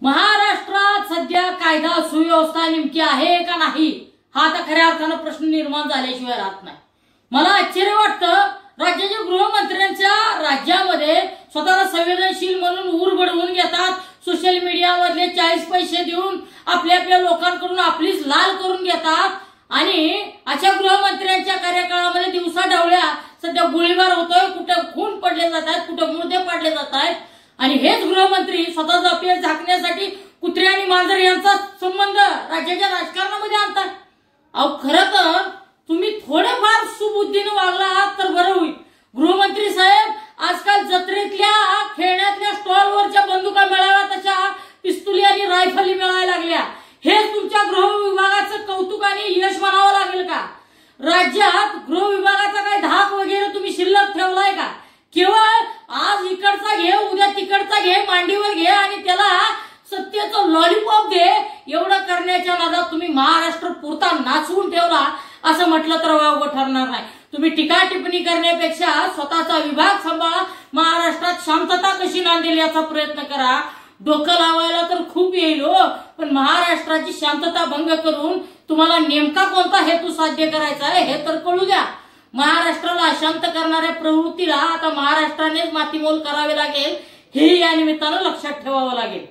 महाराष्ट्रात सध्या कायदा सुव्यवस्था नेमकी आहे का नाही हा आता खऱ्या अर्थानं प्रश्न निर्माण झाल्याशिवाय राहत नाही। मला आश्चर्य वाटतं राज्याच्या गृहमंत्र्यांच्या राज्यामध्ये स्वतःला संवेदनशील म्हणून ऊर बडवून घेतात, सोशल मीडियामधले 40 पैसे देऊन आपल्या लोकांकडून आपलीच लाल करून घेतात आणि अशा गृहमंत्र्यांच्या कार्यकाळामध्ये दिवसा ढवळ्या सध्या गोळीबार होतोय, कुठे खून पडले जात आहेत, कुठे मुर्दे पाडले जात आहेत आणि हेच गृहमंत्री स्वतःचा पेट झाकण्यासाठी कुत्रे आणि मांजर यांचा संबंध राज्याच्या राजकारणामध्ये आणतात। अहो खरं तर तुम्ही थोडेफार सुबुद्धीने वागला तर बरं होईल। गृहमंत्री साहेब, आजकाल जत्रेतल्या खेळण्यातल्या स्टॉलवरच्या बंदुका मिळाव्या तशा पिस्तुली आणि रायफली मिळायला लागल्या। हेच तुमच्या गृह विभागाचं कौतुक आणि यश म्हणावं लागेल का? राज्यात गृह विभागाचा काही धाक वगैरे तुम्ही शिल्लक ठेवलाय का? केवळ आज इकडचा घे उद्या तिकडचा घे, मांडीवर घे आणि त्याला सत्तेचं लॉलीपॉप दे एवढं करण्याच्या नादात तुम्ही महाराष्ट्र पुरता नाचवून ठेवला असं म्हटलं तर वावगं ठरणार नाही। तुम्ही टीका टिप्पणी करण्यापेक्षा स्वतःचा विभाग सांभाळा, महाराष्ट्रात शांतता कशी नांदेल याचा प्रयत्न करा। डोकं लावायला तर खूप येईल हो, पण महाराष्ट्राची शांतता भंग करून तुम्हाला नेमका कोणता हेतू साध्य करायचा आहे हे तर कळू द्या। महाराष्ट्राला अशांत करणाऱ्या प्रवृत्तीला आता महाराष्ट्रानेच मातीमोल करावे लागेल हे या निमित्तानं लक्षात ठेवावं लागेल।